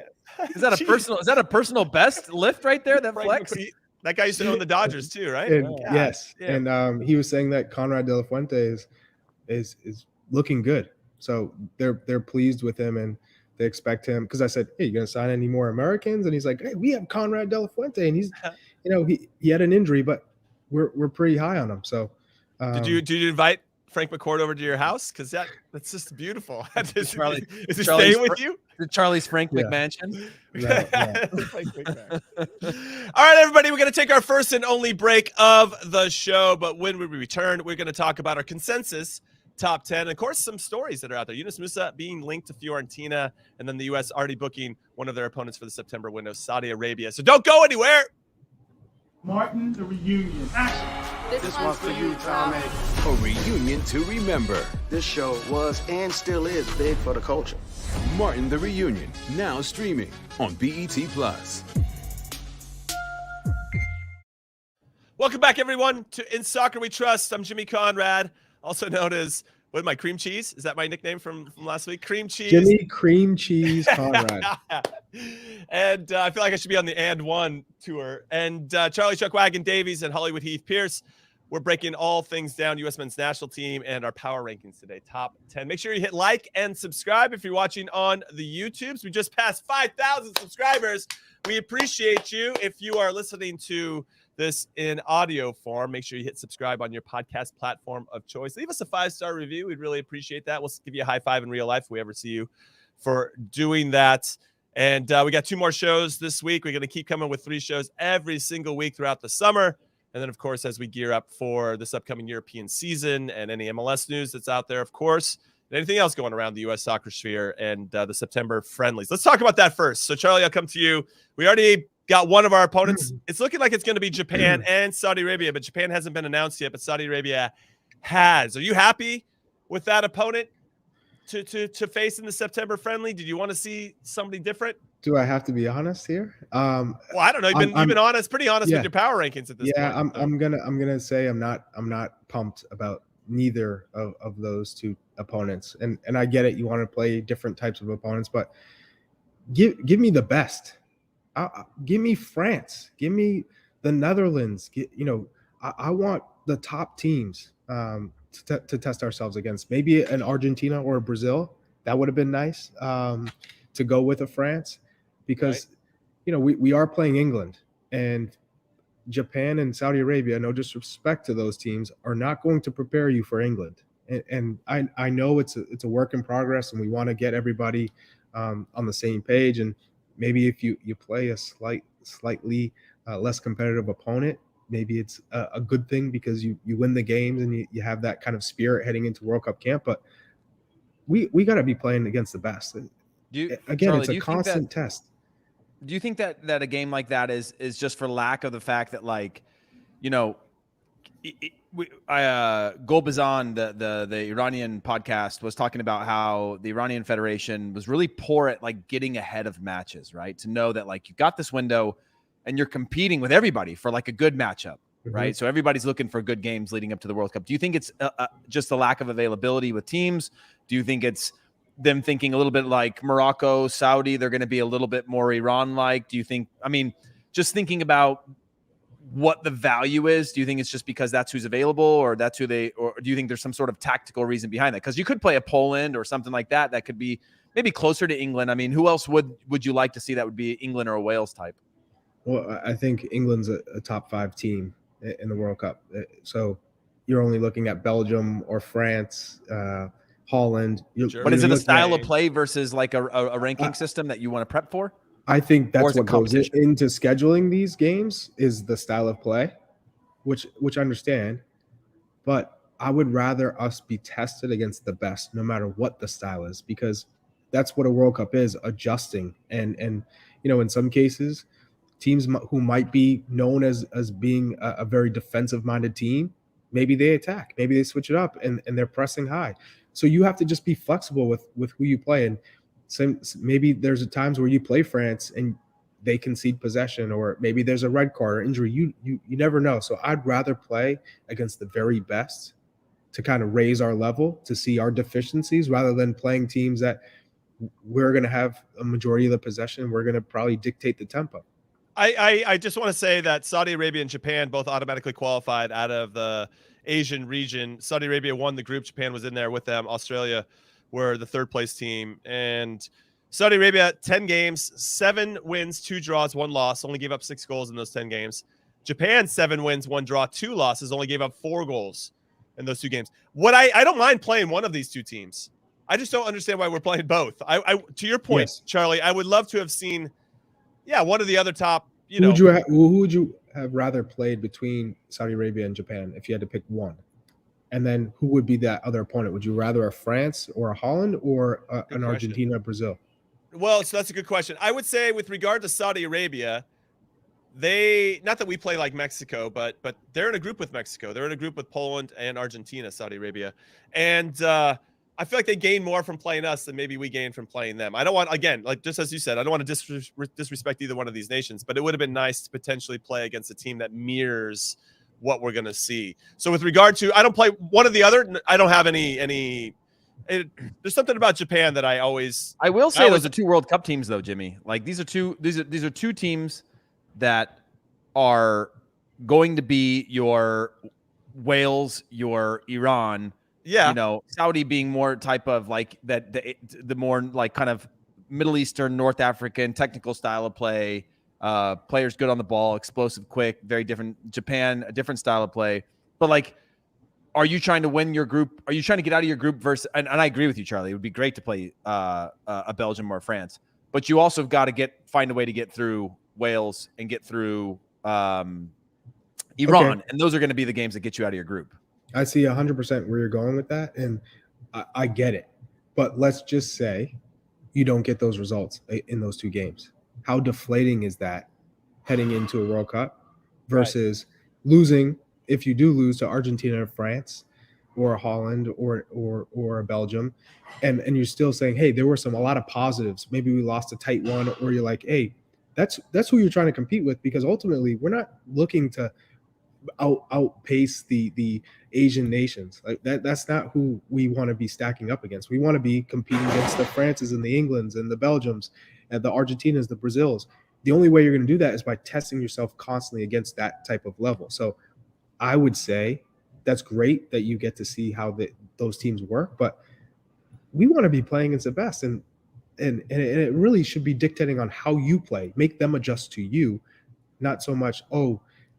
Is that a Jeez. personal? Is that a personal best lift right there? That Frank flex. McCoy- That guy used to own the Dodgers too, right? And, God yes, damn. and he was saying that Conrad de la Fuente is looking good. So they're pleased with him and they expect him. Because I said, hey, you gonna sign any more Americans? And he's like, hey, we have Conrad de la Fuente, and he's, he had an injury, but we're pretty high on him. So did you invite Frank McCourt over to your house? Because that's just beautiful. is he Charlie's staying with you? Charlie's Frank Yeah. McMansion. No. All right, everybody, we're going to take our first and only break of the show. But when we return, we're going to talk about our consensus top 10. And of course, some stories that are out there. Yunus Musah being linked to Fiorentina, and then the U.S. already booking one of their opponents for the September window, Saudi Arabia. So don't go anywhere. Martin, the reunion. Action. This one's for you, Tommy. A reunion to remember. This show was and still is big for the culture. Martin the Reunion, now streaming on BET Plus. Welcome back, everyone, to In Soccer We Trust. I'm Jimmy Conrad, also known as, what am I, Cream Cheese? Is that my nickname from last week? Cream Cheese. Jimmy Cream Cheese Conrad. And I feel like I should be on the And One tour. And Charlie Chuckwagon Davies and Hollywood Heath Pearce. We're breaking all things down, U.S. men's national team and our power rankings today, top 10. Make sure you hit like and subscribe if you're watching on the YouTubes. We just passed 5,000 subscribers. We appreciate you. If you are listening to this in audio form, make sure you hit subscribe on your podcast platform of choice. Leave us a 5-star review. We'd really appreciate that. We'll give you a high five in real life if we ever see you for doing that. And we got 2 more shows this week. We're going to keep coming with 3 shows every single week throughout the summer. And then, of course, as we gear up for this upcoming European season and any MLS news that's out there, of course, and anything else going around the U.S. soccer sphere and the September friendlies. Let's talk about that first. So, Charlie, I'll come to you. We already got one of our opponents. It's looking like it's going to be Japan and Saudi Arabia, but Japan hasn't been announced yet, but Saudi Arabia has. Are you happy with that opponent to face in the September friendly? Did you want to see somebody different? Do I have to be honest here? Well, I don't know. You've been honest, pretty honest with your power rankings at this point. I'm gonna say I'm not pumped about neither of those 2 opponents. And I get it. You want to play different types of opponents, but give me the best. Give me France. Give me the Netherlands. I want the top teams to test ourselves against. Maybe an Argentina or a Brazil. That would have been nice to go with a France. Because, we are playing England, and Japan and Saudi Arabia, no disrespect to those teams, are not going to prepare you for England. And I know it's a work in progress, and we want to get everybody on the same page. And maybe if you play a slightly less competitive opponent, maybe it's a good thing because you win the games and you have that kind of spirit heading into World Cup camp. But we got to be playing against the best. Charlie, it's a constant test. Do you think that a game like that is just for lack of the fact that, like, Golbazan, the Iranian podcast, was talking about how the Iranian Federation was really poor at, like, getting ahead of matches, right? To know that, like, you got this window and you're competing with everybody for, like, a good matchup, right? So everybody's looking for good games leading up to the World Cup. Do you think it's just a lack of availability with teams? Do you think it's them thinking a little bit like Morocco, Saudi, they're going to be a little bit more Iran-like? Do you think, just thinking about what the value is, do you think it's just because that's who's available, or that's who or do you think there's some sort of tactical reason behind that? Because you could play a Poland or something like that could be maybe closer to England. Who else would you like to see that would be England or a Wales type? Well, I think England's a top 5 team in the World Cup. So you're only looking at Belgium or France, Holland. But is it a style of play versus like a ranking system that you want to prep for? I think that's what goes into scheduling these games is the style of play, which I understand. But I would rather us be tested against the best, no matter what the style is, because that's what a World Cup is, adjusting. And in some cases, teams who might be known as being a very defensive-minded team, maybe they attack, maybe they switch it up, and they're pressing high. So you have to just be flexible with who you play. And maybe there's times where you play France and they concede possession, or maybe there's a red card or injury. You never know. So I'd rather play against the very best to kind of raise our level, to see our deficiencies, rather than playing teams that we're going to have a majority of the possession. We're going to probably dictate the tempo. I just want to say that Saudi Arabia and Japan both automatically qualified out of the Asian region. Saudi Arabia won the group. Japan was in there with them. Australia were the third place team. And Saudi Arabia, 10 games, 7 wins, 2 draws, 1 loss, only gave up 6 goals in those 10 games. Japan, 7 wins, 1 draw, 2 losses, only gave up 4 goals in those 2 games. I don't mind playing one of these 2 teams. I just don't understand why we're playing both. To your point, yes, Charlie, I would love to have seen, one of the other top, who would you have rather played between Saudi Arabia and Japan if you had to pick one? And then who would be that other opponent? Would you rather a France or a Holland or an Argentina or Brazil? Well, so that's a good question. I would say with regard to Saudi Arabia, not that we play like Mexico, but they're in a group with Mexico. They're in a group with Poland and Argentina, Saudi Arabia. And I feel like they gain more from playing us than maybe we gain from playing them. I don't want, again, like just as you said, I don't want to disrespect either one of these nations, but it would have been nice to potentially play against a team that mirrors what we're going to see. So with regard to, I don't play one or the other. I don't have any there's something about Japan that I will say those are 2 World Cup teams though, Jimmy. Like these are two teams that are going to be your Wales, your Iran. Yeah. Saudi being more type of like that, the more like kind of Middle Eastern, North African technical style of play, players good on the ball, explosive, quick, very different. Japan, a different style of play. But like, are you trying to win your group? Are you trying to get out of your group versus, and I agree with you, Charlie, it would be great to play a Belgium or France, but you also got to find a way to get through Wales and get through Iran. Okay. And those are going to be the games that get you out of your group. I see 100% where you're going with that, and I get it. But let's just say you don't get those results in those 2 games. How deflating is that heading into a World Cup versus losing, if you do lose to Argentina or France or Holland or a Belgium, and you're still saying, hey, there were a lot of positives. Maybe we lost a tight one, or you're like, hey, that's who you're trying to compete with, because ultimately we're not looking to outpace the Asian nations. Like that's not who we want to be stacking up against. We want to be competing against the Frances and the Englands and the Belgiums and the Argentinas, the Brazils. The only way you're going to do that is by testing yourself constantly against that type of level. So I would say that's great that you get to see how those teams work, but we want to be playing against the best, and it really should be dictating on how you play. Make them adjust to you, not so much,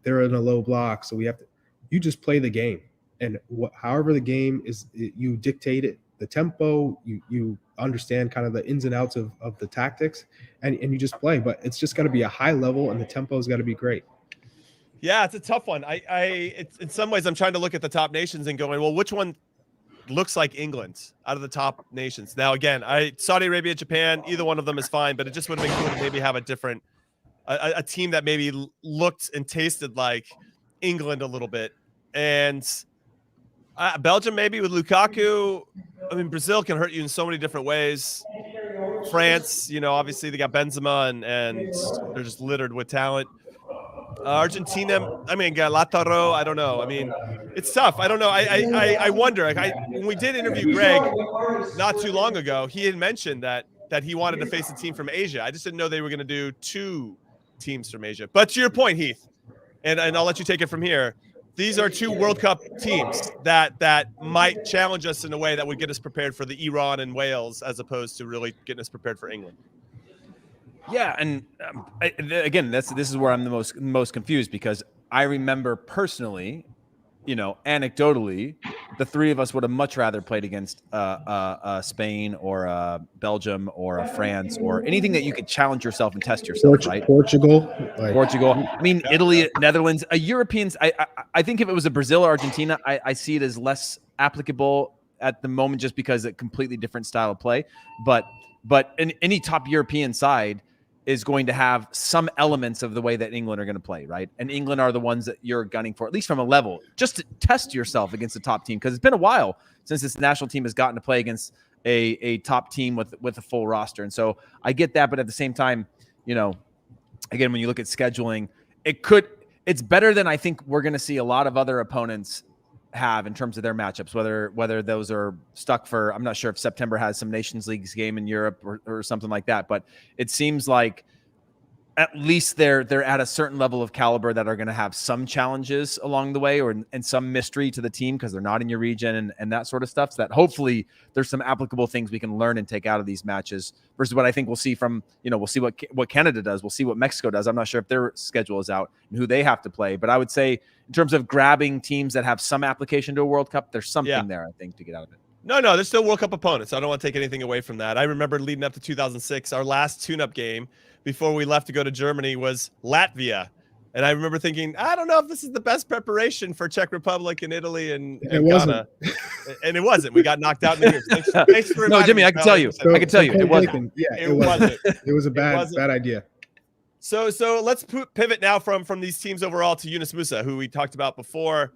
they're in a low block, so you just play the game. And however the game is, you dictate it, the tempo, you understand kind of the ins and outs of the tactics, and you just play. But it's just got to be a high level, and the tempo's got to be great. Yeah, it's a tough one. It's, in some ways, I'm trying to look at the top nations and going, well, which one looks like England out of the top nations? Now, again, Saudi Arabia, Japan, either one of them is fine, but it just would have been cool to maybe have a different a team that maybe looked and tasted like England a little bit. And Belgium maybe with Lukaku. I mean, Brazil can hurt you in so many different ways. France, obviously they got Benzema and they're just littered with talent. Argentina, I mean, Lautaro, I don't know. I mean, it's tough. I don't know. I wonder. When we did interview Greg not too long ago, he had mentioned that he wanted to face a team from Asia. I just didn't know they were going to do 2 teams from Asia. But to your point, Heath, and I'll let you take it from here, these are 2 World Cup teams that might challenge us in a way that would get us prepared for the Iran and Wales, as opposed to really getting us prepared for England. Yeah, and again, this is where I'm the most confused, because I remember personally, anecdotally, the 3 of us would have much rather played against Spain or Belgium or France or anything that you could challenge yourself and test yourself, right? Portugal. I mean, Italy, Netherlands, Europeans. I think if it was a Brazil or Argentina, I see it as less applicable at the moment, just because it's a completely different style of play. But in any top European side is going to have some elements of the way that England are going to play, right? And England are the ones that you're gunning for, at least from a level, just to test yourself against the top team, because it's been a while since this national team has gotten to play against a top team with a full roster. And so I get that, but at the same time, again, when you look at scheduling, it's better than I think we're going to see a lot of other opponents have in terms of their matchups, whether those are stuck for, I'm not sure if September has some Nations Leagues game in Europe or something like that, but it seems like at least they're at a certain level of caliber that are going to have some challenges along the way, and some mystery to the team because they're not in your region and that sort of stuff. So that hopefully there's some applicable things we can learn and take out of these matches versus what I think we'll see from, we'll see what Canada does. We'll see what Mexico does. I'm not sure if their schedule is out and who they have to play, but I would say in terms of grabbing teams that have some application to a World Cup, there's something there, I think, to get out of it. No, there's still World Cup opponents. I don't want to take anything away from that. I remember leading up to 2006, our last tune-up game before we left to go to Germany was Latvia. And I remember thinking, I don't know if this is the best preparation for Czech Republic and Italy and Ghana. And it wasn't. We got knocked out in the groups. Thanks for no, Jimmy, I can tell you. I can tell you. It wasn't. Yeah, it wasn't. It was a bad idea. So let's pivot now from these teams overall to Yunus Musah, who we talked about before.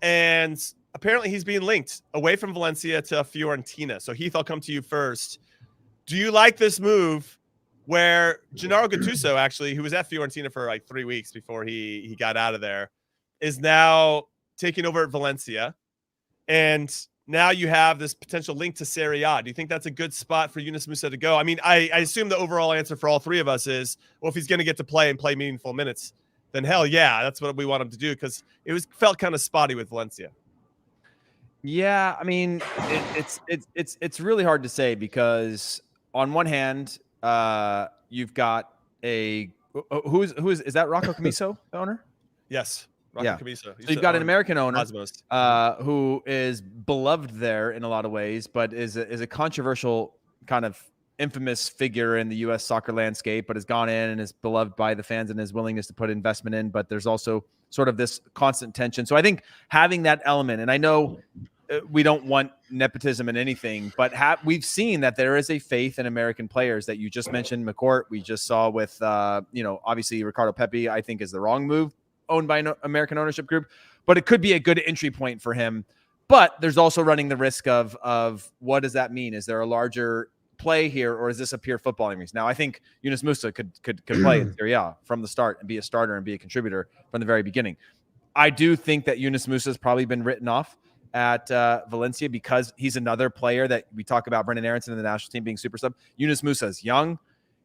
And apparently he's being linked away from Valencia to Fiorentina. So Heath, I'll come to you first. Do you like this move where Gennaro Gattuso, actually, who was at Fiorentina for like 3 weeks before he got out of there, is now taking over at Valencia? And now you have this potential link to Serie A. Do you think that's a good spot for Yunus Musah to go? I mean, I assume the overall answer for all three of us is, well, if he's going to get to play meaningful minutes, then hell yeah, that's what we want him to do, because it felt kind of spotty with Valencia. Yeah, I mean, it's really hard to say because on one hand, you've got who is that Rocco Camiso, the owner? Yes, Rocco Camiso. So you've got an American owner who is beloved there in a lot of ways, but is a controversial kind of infamous figure in the U.S. soccer landscape, but has gone in and is beloved by the fans and his willingness to put investment in. But there's also sort of this constant tension. So I think having that element, and I know we don't want nepotism in anything, but we've seen that there is a faith in American players that you just mentioned. McCourt, we just saw with, obviously Ricardo Pepi, I think is the wrong move, owned by an American ownership group, but it could be a good entry point for him. But there's also running the risk of what does that mean? Is there a larger play here, or is this a pure footballing reason? Now, I think Yunus Musah could play in Serie A from the start and be a starter and be a contributor from the very beginning. I do think that Yunus Musah has probably been written off at Valencia because he's another player that we talk about, Brendan Aronson in the national team being super sub. Yunus Musah is young.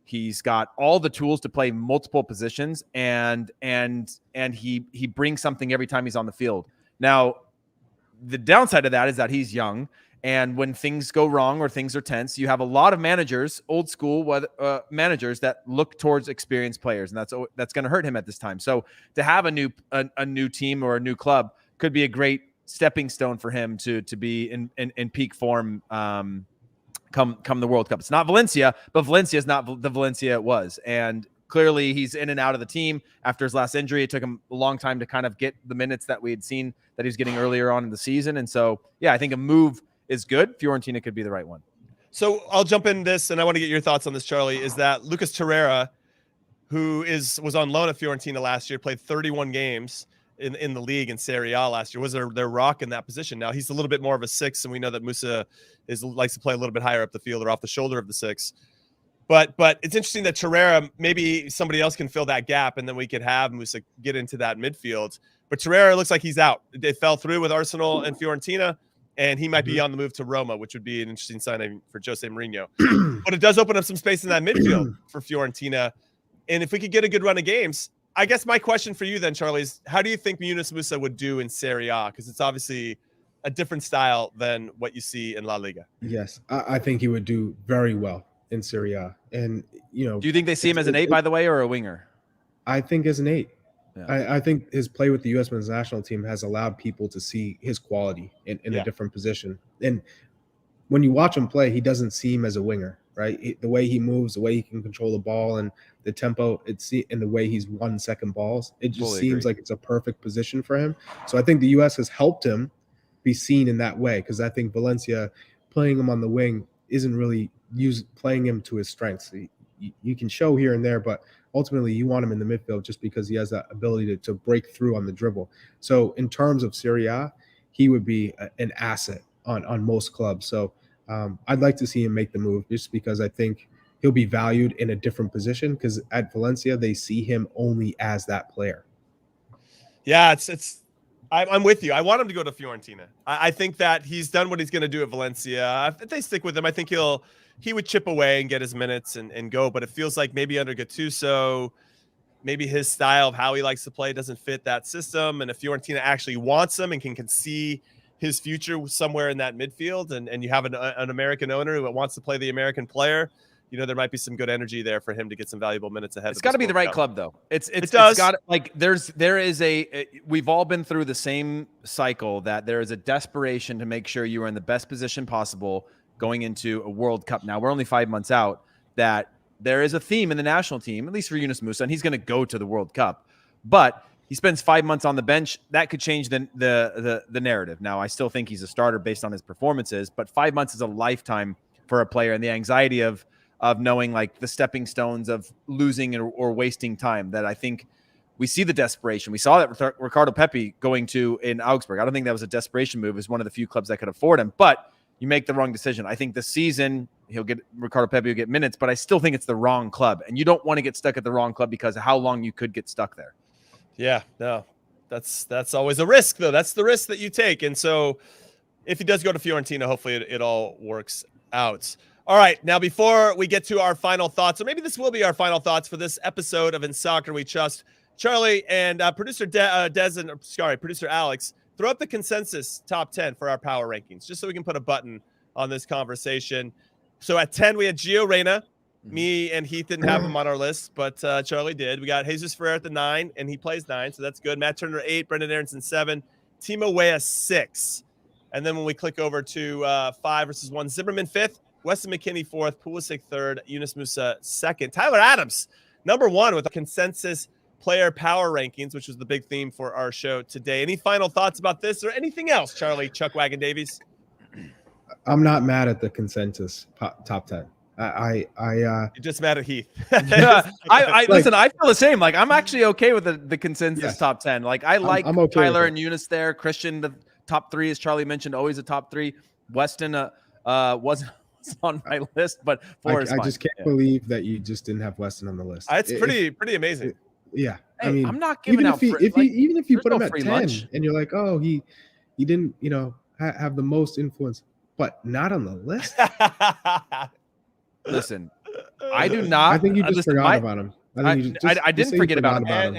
He's got all the tools to play multiple positions, and he brings something every time he's on the field. Now, the downside of that is that he's young. And when things go wrong or things are tense, you have a lot of managers, old school managers that look towards experienced players, and that's going to hurt him at this time. So to have a new team or a new club could be a great stepping stone for him to be in peak form come the World Cup. It's not Valencia, but Valencia is not the Valencia it was, and clearly he's in and out of the team after his last injury. It took him a long time to kind of get the minutes that we had seen that he was getting earlier on in the season, and so yeah, I think a move is good. Fiorentina could be the right one. So I'll jump in this, and I want to get your thoughts on this, Charlie, is that Lucas Torreira, who was on loan at Fiorentina last year, played 31 games in the league in Serie A last year, was their rock in that position. Now he's a little bit more of a six, and we know that Musah likes to play a little bit higher up the field or off the shoulder of the six. But it's interesting that Torreira, maybe somebody else can fill that gap, and then we could have Musah get into that midfield. But Torreira looks like he's out. They fell through with Arsenal and Fiorentina, and he might be on the move to Roma, which would be an interesting signing for Jose Mourinho. But it does open up some space in that midfield for Fiorentina. And if we could get a good run of games, I guess my question for you then, Charlie, is how do you think Yunus Musah would do in Serie A? Because it's obviously a different style than what you see in La Liga. Yes, I think he would do very well in Serie A. And, do you think they see him as an 8, by the way, or a winger? I think as an 8. Yeah. I think his play with the U.S. men's national team has allowed people to see his quality in a different position. And when you watch him play, he doesn't seem as a winger, right? The way he moves, the way he can control the ball, and the tempo, and the way he's won second balls, it just seems like it's a perfect position for him. So I think the U.S. has helped him be seen in that way, because I think Valencia playing him on the wing isn't really playing him to his strengths. You can show here and there, but ultimately you want him in the midfield just because he has that ability to break through on the dribble. So in terms of Serie A, he would be an asset on most clubs. So I'd like to see him make the move just because I think he'll be valued in a different position, because at Valencia, they see him only as that player. Yeah, I'm with you. I want him to go to Fiorentina. I think that he's done what he's going to do at Valencia. If they stick with him, I think he would chip away and get his minutes and go. But it feels like maybe under Gattuso, maybe his style of how he likes to play doesn't fit that system. And if Fiorentina actually wants him and can see his future somewhere in that midfield, and you have an American owner who wants to play the American player, there might be some good energy there for him to get some valuable minutes ahead. It's got to be the right club, though. It does. Got like there is we've all been through the same cycle that there is a desperation to make sure you are in the best position possible going into a World Cup. Now we're only 5 months out. That there is a theme in the national team, at least for Yunus Musah, and he's going to go to the World Cup, but he spends 5 months on the bench. That could change the narrative. Now I still think he's a starter based on his performances, but 5 months is a lifetime for a player, and the anxiety of knowing like the stepping stones of losing or wasting time, that I think we see the desperation. We saw that with Ricardo Pepi going to in Augsburg. I don't think that was a desperation move. It's one of the few clubs that could afford him, but you make the wrong decision. I think this season Ricardo Pepi will get minutes, but I still think it's the wrong club, and you don't want to get stuck at the wrong club because of how long you could get stuck there. Yeah, no, that's always a risk, though. That's the risk that you take. And so if he does go to Fiorentina, hopefully it all works out. All right, now before we get to our final thoughts, or maybe this will be our final thoughts for this episode of In Soccer We Trust, Charlie and producer producer Alex, throw up the consensus top 10 for our power rankings, just so we can put a button on this conversation. So at 10, we had Gio Reyna. Me and Heath didn't have him on our list, but Charlie did. We got Jesus Ferrer at the 9, and he plays 9, so that's good. Matt Turner 8, Brendan Aronson 7, Timo Weah 6. And then when we click over to 5 versus 1, Zimmerman 5th, Weston McKennie 4th, Pulisic 3rd, Yunus Musah 2nd. Tyler Adams, number 1 with a consensus player power rankings, which was the big theme for our show today. Any final thoughts about this or anything else, Charlie Chuckwagon Davies? I'm not mad at the consensus top 10. You're just mad at Heath. Listen, I feel the same. Like, I'm actually okay with the consensus top 10. Like, I'm okay Tyler and Eunice there. Christian, the top 3, as Charlie mentioned, always a top 3. Weston wasn't on my list, but 4 is fine. I just can't believe that you just didn't have Weston on the list. It's pretty amazing. Yeah. Hey, I mean, I'm not giving out even if you put him at 10 lunch. and you're like, oh, he didn't, have the most influence, but not on the list. Listen, I do not. I think you just forgot about him. I didn't forget about him.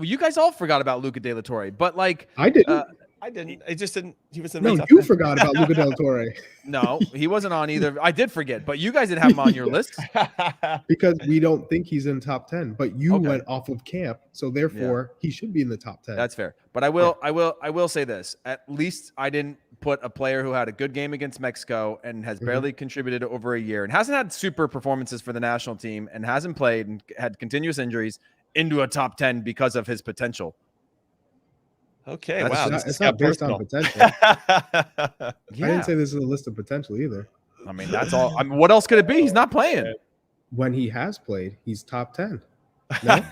You guys all forgot about Luca De La Torre, but like I didn't. I didn't. I just didn't. He was in no. You forgot about Luca De La Torre. No, he wasn't on either. I did forget, but you guys didn't have him on your list because we don't think he's in top 10. But you went off of camp, so therefore he should be in the top 10. That's fair. But I will say this: at least I didn't put a player who had a good game against Mexico and has barely contributed over a year and hasn't had super performances for the national team and hasn't played and had continuous injuries into a top 10 because of his potential. Okay, wow. It's not based on potential. I didn't say this is a list of potential either. I mean, that's all. I mean, what else could it be? He's not playing. When he has played, he's top 10. No?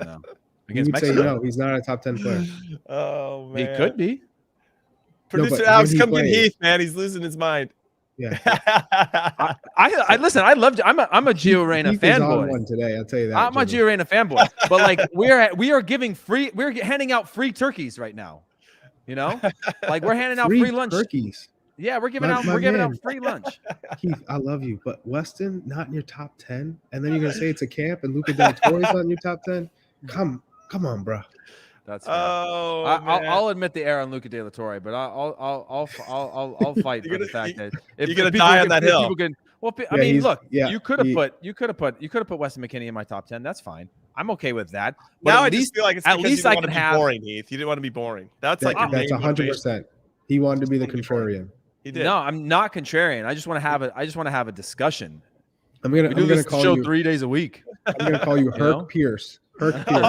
No. You would say no, he's not a top 10 player. Oh, man. He could be. Producer Alex, come get Heath, man. He's losing his mind. Yeah. I listen. I love. I'm a Gio Reyna fanboy. One today, I'll tell you that. I'm a Gio Reyna fanboy. But like we are giving free. We're handing out free turkeys right now. Like we're handing out free lunch. Turkeys. Yeah, we're giving out free lunch. Keith, I love you, but Weston not in your top 10, and then you're gonna say it's a camp and Luca Del Torre's not in your top 10. Come on, bro. That's fair. I'll admit the error on Luca De La Torre, but I'll fight for the fact that if you're gonna die on that hill. You could have put Weston McKennie in my top 10. That's fine. I'm okay with that. But now I just feel like it's at least I can have boring, Heath. You didn't want to be boring. That's 100%. He wanted to be the contrarian. He did. No, I'm not contrarian. I just want to have a discussion. I'm gonna call show you 3 days a week. I'm gonna call you Herc Pierce. Herc Pierce.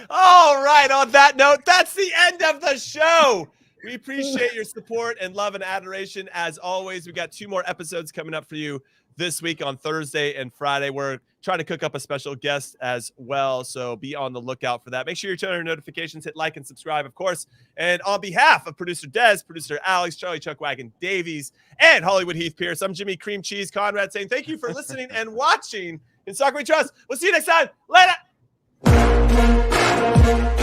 All right. On that note, that's the end of the show. We appreciate your support and love and adoration. As always, we got 2 more episodes coming up for you this week on Thursday and Friday. We're trying to cook up a special guest as well, so be on the lookout for that. Make sure you turn on your notifications, hit like and subscribe, of course. And on behalf of producer Des, producer Alex, Charlie Chuckwagon Davies, and Hollywood Heath Pearce, I'm Jimmy Cream Cheese Conrad saying thank you for listening and watching In Soccer We Trust. We'll see you next time. Later. Peace.